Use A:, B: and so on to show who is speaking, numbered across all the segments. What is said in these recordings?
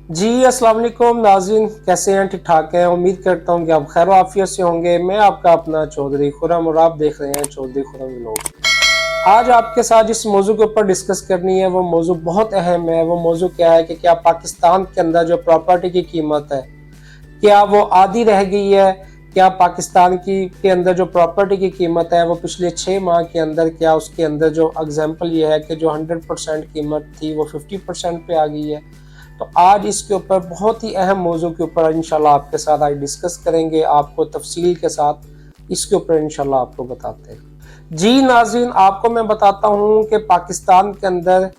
A: जी अस्सलाम वालेकुम नाज़रीन, कैसे हैं? ठीक ठाक हैं। उम्मीद करता हूँ कि आप खैर आफियत से होंगे। मैं आपका अपना चौधरी खुर्रम और आप देख रहे हैं चौधरी खुर्रम व्लॉग। आज आपके साथ जिस मौजू के ऊपर डिस्कस करनी है वो मौजू बहुत अहम है। वो मौजू क्या है कि क्या पाकिस्तान के अंदर जो प्रॉपर्टी की कीमत है क्या वो आधी रह गई है? क्या पाकिस्तान की के अंदर जो प्रॉपर्टी की कीमत है वो पिछले 6 माह के अंदर क्या उसके अंदर जो एग्जाम्पल ये है कि जो 100% कीमत थी वो 50% पे आ गई है। तो आज इसके ऊपर बहुत ही अहम मौजू के ऊपर इंशाल्लाह आपके साथ आज डिस्कस करेंगे, आपको तफसील के साथ इसके ऊपर इंशाल्लाह आपको बताते हैं। जी नाज़रीन, आपको मैं बताता हूँ कि पाकिस्तान के अंदर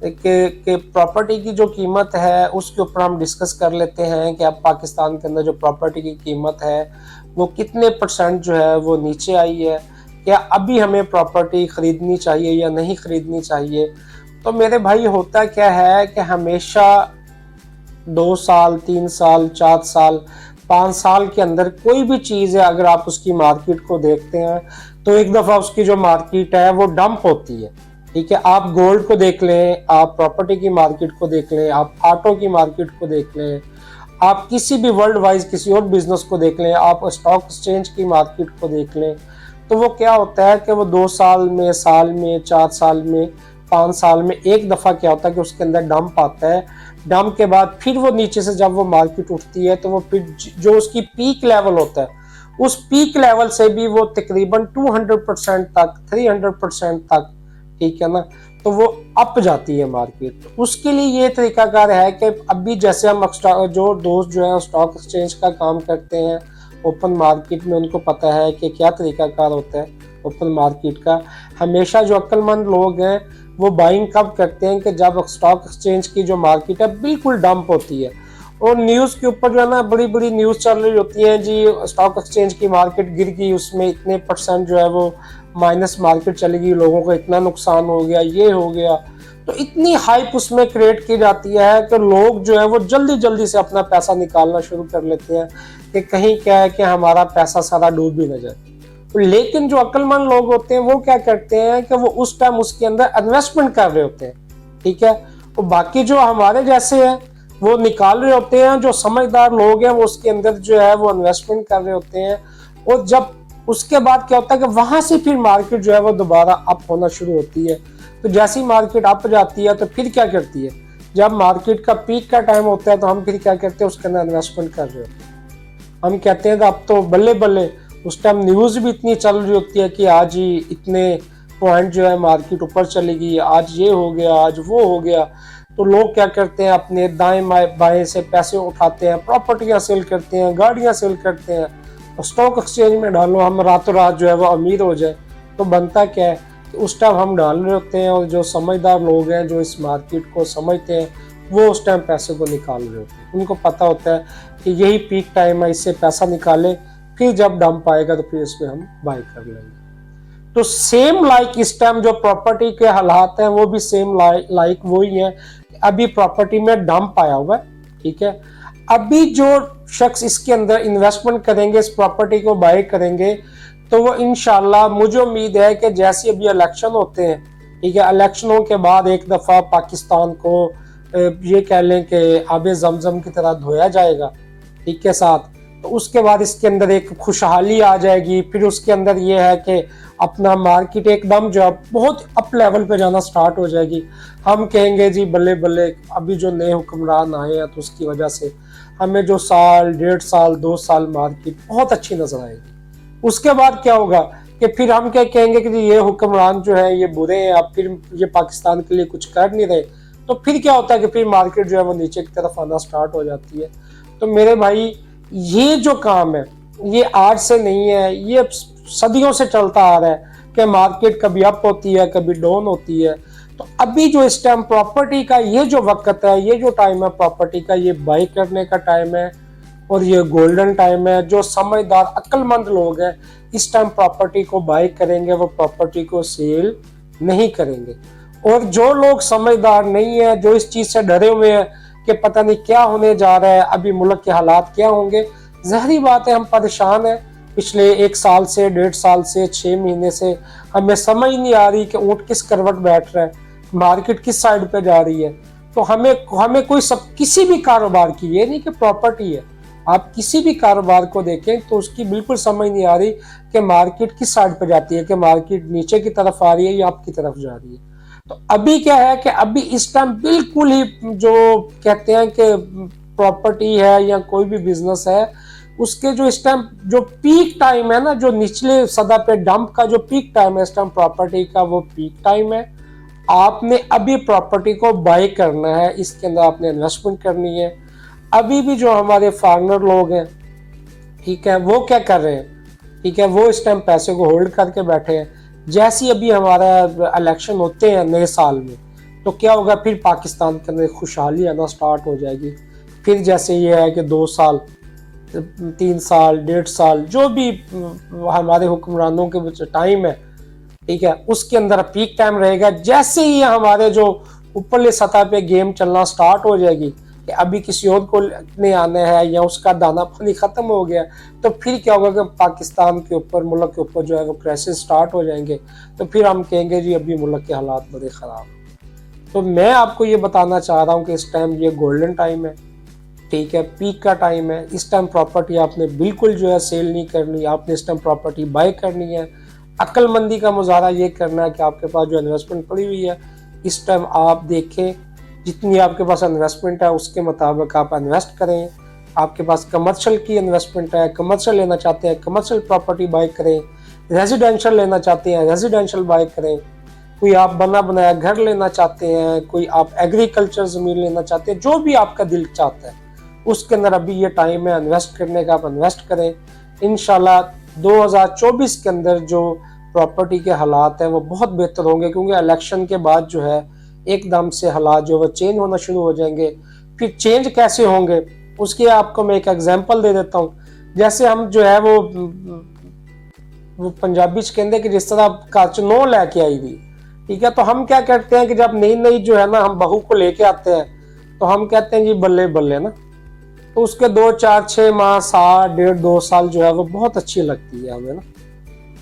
A: के प्रॉपर्टी की जो कीमत है उसके ऊपर हम डिस्कस कर लेते हैं कि अब पाकिस्तान के अंदर जो प्रॉपर्टी की कीमत है वो कितने परसेंट जो है वो नीचे आई है। क्या अभी हमें प्रॉपर्टी ख़रीदनी चाहिए या नहीं ख़रीदनी चाहिए? तो मेरे भाई होता क्या है कि हमेशा 2 साल 3 साल 4 साल 5 साल के अंदर कोई भी चीज़ है अगर आप उसकी मार्केट को देखते हैं तो एक दफ़ा उसकी जो मार्केट है वो डंप होती है। ठीक है, आप गोल्ड को देख लें, आप प्रॉपर्टी की मार्केट को देख लें, आप ऑटो की मार्केट को देख लें, आप किसी भी वर्ल्ड वाइज किसी और बिजनेस को देख लें, आप स्टॉक एक्सचेंज की मार्केट को देख लें, तो वो क्या होता है कि वो 2 साल में, साल में, 4 साल में, 5 साल में एक दफ़ा क्या होता है कि उसके अंदर डंप आता है। डंप के बाद फिर वो नीचे से जब वो मार्केट उठती है तो वो फिर जो उसकी पीक लेवल होता है उस पीक लेवल से भी वो तकरीबन 200% तक, 300% तक, ठीक है ना, तो वो अप जाती है मार्केट। उसके लिए ये तरीकाकार है कि अभी जैसे हम जो दोस्त जो है स्टॉक एक्सचेंज का काम करते हैं ओपन मार्केट में, उनको पता है कि क्या तरीकाकार होता है ओपन मार्केट का। हमेशा जो अक्लमंद लोग हैं वो बाइंग कब करते हैं कि जब स्टॉक एक्सचेंज की जो मार्केट है बिल्कुल डंप होती है और न्यूज़ के ऊपर जो है ना बड़ी बड़ी न्यूज़ चल रही होती है, जी स्टॉक एक्सचेंज की मार्केट गिर गई, उसमें इतने परसेंट जो है वो माइनस मार्केट चली गई, लोगों को इतना नुकसान हो गया, ये हो गया। तो इतनी हाइप उसमें क्रिएट की जाती है कि लोग जो है वो जल्दी जल्दी से अपना पैसा निकालना शुरू कर लेते हैं कि कहीं क्या है कि हमारा पैसा सारा डूब भी न जाए। लेकिन जो अक्लमंद लोग होते हैं वो क्या करते हैं कि वो उस टाइम उसके अंदर इन्वेस्टमेंट कर रहे होते हैं। ठीक है, तो बाकी जो हमारे जैसे हैं वो निकाल रहे होते हैं, जो समझदार लोग हैं वो उसके अंदर जो है वो इन्वेस्टमेंट कर रहे होते हैं। और जब उसके बाद क्या होता है कि वहां से फिर मार्केट जो है वो दोबारा अप होना शुरू होती है। तो जैसी मार्केट अप जाती है तो फिर क्या करती है, जब मार्केट का पीक का टाइम होता है तो हम फिर क्या करते हैं, उसके अंदर इन्वेस्टमेंट कर रहे होते हैं। हम कहते हैं कि अब तो बल्ले बल्ले, उस टाइम न्यूज़ भी इतनी चल रही होती है कि आज ही इतने पॉइंट जो है मार्केट ऊपर चली गई, आज ये हो गया, आज वो हो गया। तो लोग क्या करते हैं, अपने दाएं बाएं से पैसे उठाते हैं, प्रॉपर्टियां सेल करते हैं, गाड़ियां सेल करते हैं और स्टॉक एक्सचेंज में डालो, हम रातों रात जो है वो अमीर हो जाए। तो बनता क्या है कि उस टाइम हम डाल रहे होते हैं और जो समझदार लोग हैं जो इस मार्केट को समझते हैं वो उस टाइम पैसे को निकाल रहे होते हैं। उनको पता होता है कि यही पीक टाइम है, इससे पैसा निकाले, फिर जब डंप आएगा तो फिर इसमें हम बाय कर लेंगे। तो सेम लाइक इस टाइम जो प्रॉपर्टी के हालात हैं वो भी सेम लाइक वही है। अभी प्रॉपर्टी में डंप आया हुआ है, ठीक है। अभी जो शख्स इसके अंदर इन्वेस्टमेंट करेंगे, इस प्रॉपर्टी को बाय करेंगे, तो वो इंशाल्लाह, मुझे उम्मीद है कि जैसे अभी इलेक्शन होते हैं, ठीक है, इलेक्शनों के बाद एक दफ़ा पाकिस्तान को ये कह लें कि आबे जमजम की तरह धोया जाएगा, ठीक के साथ। तो उसके बाद इसके अंदर एक खुशहाली आ जाएगी। फिर उसके अंदर ये है कि अपना मार्केट एकदम जो बहुत अप लेवल पे जाना स्टार्ट हो जाएगी। हम कहेंगे जी बल्ले बल्ले, अभी जो नए हुक्मरान आए हैं तो उसकी वजह से हमें जो साल 1.5 साल 2 साल मार्केट बहुत अच्छी नजर आएगी। उसके बाद क्या होगा कि फिर हम क्या कहेंगे कि ये हुक्मरान जो है ये बुरे हैं, अब फिर ये पाकिस्तान के लिए कुछ कर नहीं रहे। तो फिर क्या होता है कि फिर मार्केट जो है वो नीचे की तरफ आना स्टार्ट हो जाती है। तो मेरे भाई, ये जो काम है ये आज से नहीं है, ये सदियों से चलता आ रहा है कि मार्केट कभी अप होती है, कभी डाउन होती है। तो अभी जो इस टाइम प्रॉपर्टी का ये जो वक्त है, ये जो टाइम है प्रॉपर्टी का, ये बाई करने का टाइम है और ये गोल्डन टाइम है। जो समझदार अक्लमंद लोग हैं इस टाइम प्रॉपर्टी को बाई करेंगे, वो प्रॉपर्टी को सेल नहीं करेंगे। और जो लोग समझदार नहीं है, जो इस चीज से डरे हुए हैं कि पता नहीं क्या होने जा रहा है, अभी मुल्क के हालात क्या होंगे, ज़ाहिरी बात है हम परेशान हैं। पिछले 1 साल से, 1.5 साल से, 6 महीने से हमें समझ नहीं आ रही कि ऊँट किस करवट बैठ रहा है, मार्केट किस साइड पे जा रही है। तो हमें कोई सब किसी भी कारोबार की, ये नहीं कि प्रॉपर्टी है, आप किसी भी कारोबार को देखें तो उसकी बिल्कुल समझ नहीं आ रही कि मार्केट किस साइड पर जाती है, कि मार्केट नीचे की तरफ आ रही है या आपकी तरफ जा रही है। तो अभी क्या है कि अभी इस टाइम बिल्कुल ही जो कहते हैं कि प्रॉपर्टी है या कोई भी बिजनेस है, उसके जो इस टाइम जो पीक टाइम है ना, जो निचले सतह पे डंप का जो पीक टाइम है इस टाइम प्रॉपर्टी का, वो पीक टाइम है। आपने अभी प्रॉपर्टी को बाय करना है, इसके अंदर आपने इन्वेस्टमेंट करनी है। अभी भी जो हमारे फार्मर लोग हैं, ठीक है, वो क्या कर रहे हैं, ठीक है, वो इस टाइम पैसे को होल्ड करके बैठे हैं। जैसे अभी हमारा इलेक्शन होते हैं नए साल में, तो क्या होगा, फिर पाकिस्तान के अंदर खुशहाली आना स्टार्ट हो जाएगी। फिर जैसे ये है कि 2 साल 3 साल 1.5 साल जो भी हमारे हुक्मरानों के टाइम है, ठीक है, उसके अंदर पीक टाइम रहेगा। जैसे ही हमारे जो ऊपरले सतह पे गेम चलना स्टार्ट हो जाएगी कि अभी किसी और को ने आना है या उसका दाना पानी खत्म हो गया, तो फिर क्या होगा कि पाकिस्तान के ऊपर, मुल्क के ऊपर जो है वो क्राइसिस स्टार्ट हो जाएंगे। तो फिर हम कहेंगे जी अभी मुल्क के हालात बड़े ख़राब। तो मैं आपको ये बताना चाह रहा हूँ कि इस टाइम ये गोल्डन टाइम है, ठीक है, पीक का टाइम है। इस टाइम प्रॉपर्टी आपने बिल्कुल जो है सेल नहीं करनी, आपने इस टाइम प्रॉपर्टी बाय करनी है। अक्लमंदी का मुजाहरा ये करना है कि आपके पास जो इन्वेस्टमेंट पड़ी हुई है, इस टाइम आप देखें जितनी आपके पास इन्वेस्टमेंट है उसके मुताबिक आप इन्वेस्ट करें। आपके पास कमर्शियल की इन्वेस्टमेंट है, कमर्शियल लेना चाहते हैं कमर्शियल प्रॉपर्टी बाय करें, रेजिडेंशियल लेना चाहते हैं रेजिडेंशियल बाय करें, कोई आप बना बनाया घर लेना चाहते हैं, कोई आप एग्रीकल्चर ज़मीन लेना चाहते हैं, जो भी आपका दिल चाहता है उसके अंदर अभी ये टाइम है इन्वेस्ट करने का, आप इन्वेस्ट करें। इंशाल्लाह 2024 के अंदर जो प्रॉपर्टी के हालात हैं वो बहुत बेहतर होंगे, क्योंकि इलेक्शन के बाद जो है एकदम से हालात जो है चेंज होना शुरू हो जाएंगे। फिर चेंज कैसे होंगे उसके आपको मैं एक एग्जांपल दे देता हूँ। जैसे हम जो है वो पंजाबी कहते हैं कि जिस तरह कच नो लेके आई थी, ठीक है, तो हम क्या करते हैं कि जब नई नई जो है ना हम बहू को लेके आते हैं तो हम कहते हैं जी बल्ले बल्ले ना, तो उसके 2 4 6 माह, साल 1.5 2 साल जो है वो बहुत अच्छी लगती है हमें ना।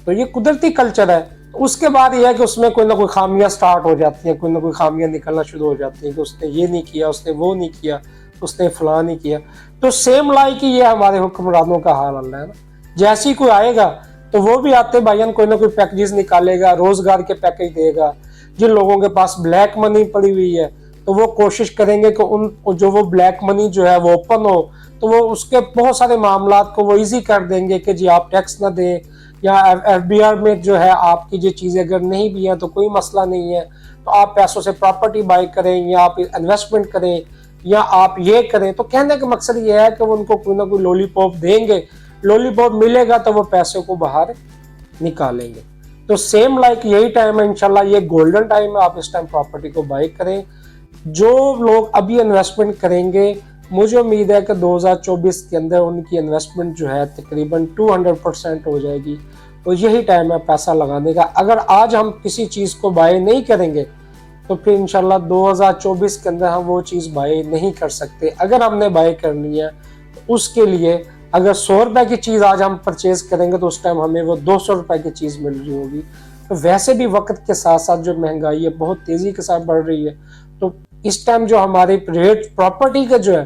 A: तो ये कुदरती कल्चर है। तो उसके बाद ये है कि उसमें कोई ना कोई खामियां स्टार्ट हो जाती हैं, कोई ना कोई खामियां निकलना शुरू हो जाती हैं कि उसने ये नहीं किया, उसने वो नहीं किया, उसने फलां नहीं किया। तो सेम लाइक ये हमारे हुक्मरानों का हाल है ना। जैसे ही कोई आएगा तो वो भी आते भाईजान कोई ना कोई पैकेजेस निकालेगा, रोजगार के पैकेज देगा। जिन लोगों के पास ब्लैक मनी पड़ी हुई है तो वो कोशिश करेंगे कि उन जो वो ब्लैक मनी जो है वो ओपन हो, तो वो उसके बहुत सारे मामलात को वो इजी कर देंगे कि जी आप टैक्स ना दें, या एफबीआर में जो है आपकी जो चीज़ें अगर नहीं भी हैं तो कोई मसला नहीं है, तो आप पैसों से प्रॉपर्टी बाय करें या आप इन्वेस्टमेंट करें या आप ये करें। तो कहने का मकसद ये है कि वो उनको कोई ना कोई लॉलीपॉप देंगे, लॉलीपॉप मिलेगा तो वो पैसे को बाहर निकालेंगे। तो सेम लाइक यही टाइम है, इंशाल्लाह ये गोल्डन टाइम है, आप इस टाइम प्रॉपर्टी को बाय करें। जो लोग अभी इन्वेस्टमेंट करेंगे, मुझे उम्मीद है कि 2024 के अंदर उनकी इन्वेस्टमेंट जो है तकरीबन 200% हो जाएगी। तो यही टाइम है पैसा लगाने का। अगर आज हम किसी चीज़ को बाय नहीं करेंगे तो फिर इंशाल्लाह 2024 के अंदर हम वो चीज़ बाय नहीं कर सकते। अगर हमने बाय करनी है तो उसके लिए अगर 100 रुपए की चीज़ आज हम परचेज करेंगे तो उस टाइम हमें वो 200 रुपए की चीज़ मिल रही होगी। तो वैसे भी वक्त के साथ साथ जो महंगाई है बहुत तेज़ी के साथ बढ़ रही है, तो इस टाइम जो हमारे रेट प्रॉपर्टी के जो है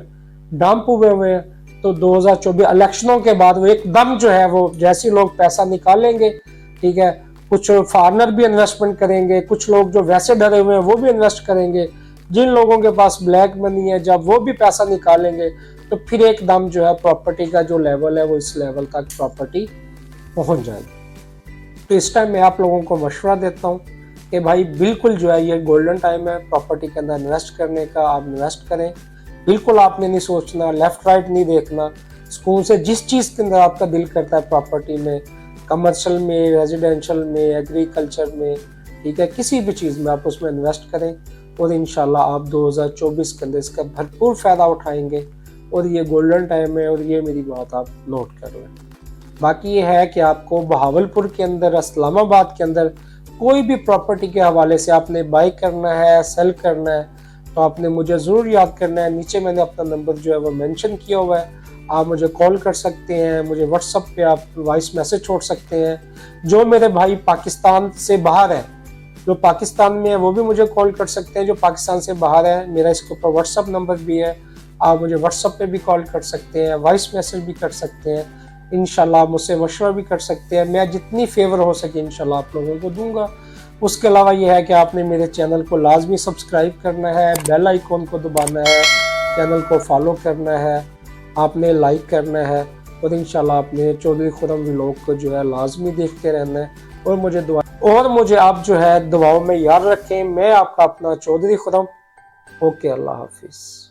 A: डंप हुए हैं, तो 2024 इलेक्शनों के बाद वो एकदम जो है वो जैसे लोग पैसा निकालेंगे, ठीक है, कुछ फॉरनर भी इन्वेस्टमेंट करेंगे, कुछ लोग जो वैसे डरे हुए हैं वो भी इन्वेस्ट करेंगे, जिन लोगों के पास ब्लैक मनी है जब वो भी पैसा निकालेंगे तो फिर एकदम जो है प्रॉपर्टी का जो लेवल है वो इस लेवल तक प्रॉपर्टी पहुंच जाएगी। तो इस टाइम मैं आप लोगों को मशवरा देता हूँ कि भाई बिल्कुल जो है ये गोल्डन टाइम है प्रॉपर्टी के अंदर इन्वेस्ट करने का, आप इन्वेस्ट करें। बिल्कुल आपने नहीं सोचना, लेफ्ट राइट नहीं देखना, सुकून से जिस चीज़ के अंदर आपका दिल करता है, प्रॉपर्टी में, कमर्शियल में, रेजिडेंशियल में, एग्रीकल्चर में, ठीक है, किसी भी चीज़ में आप उसमें इन्वेस्ट करें और इंशाल्लाह आप 2024 के अंदर इसका भरपूर फ़ायदा उठाएंगे। और ये गोल्डन टाइम है और ये मेरी बात आप नोट कर लें। बाकी ये है कि आपको बहावलपुर के अंदर, इस्लामाबाद के अंदर कोई भी प्रॉपर्टी के हवाले से आपने बाई करना है, सेल करना है, तो आपने मुझे ज़रूर याद करना है। नीचे मैंने अपना नंबर जो है वो मेंशन किया हुआ है, आप मुझे कॉल कर सकते हैं, मुझे व्हाट्सएप पे आप वॉइस मैसेज छोड़ सकते हैं। जो मेरे भाई पाकिस्तान से बाहर है, जो पाकिस्तान में है वो भी मुझे कॉल कर सकते हैं, जो पाकिस्तान से बाहर है मेरा इसके ऊपर व्हाट्सअप नंबर भी है, आप मुझे व्हाट्सअप पे भी कॉल कर सकते हैं, वॉइस मैसेज भी कर सकते हैं। इंशाल्लाह आप मुझसे मशवरा भी कर सकते हैं, मैं जितनी फेवर हो सके इंशाल्लाह आप लोगों को दूंगा। उसके अलावा यह है कि आपने मेरे चैनल को लाजमी सब्सक्राइब करना है, बेल आइकॉन को दबाना है, चैनल को फॉलो करना है, आपने लाइक करना है और इंशाल्लाह आपने चौधरी खुर्रम व्लॉग को जो है लाजमी देखते रहना है और मुझे आप जो है दुआओं में याद रखें। मैं आपका अपना चौधरी खुर्रम। ओके, अल्लाह हाफिज़।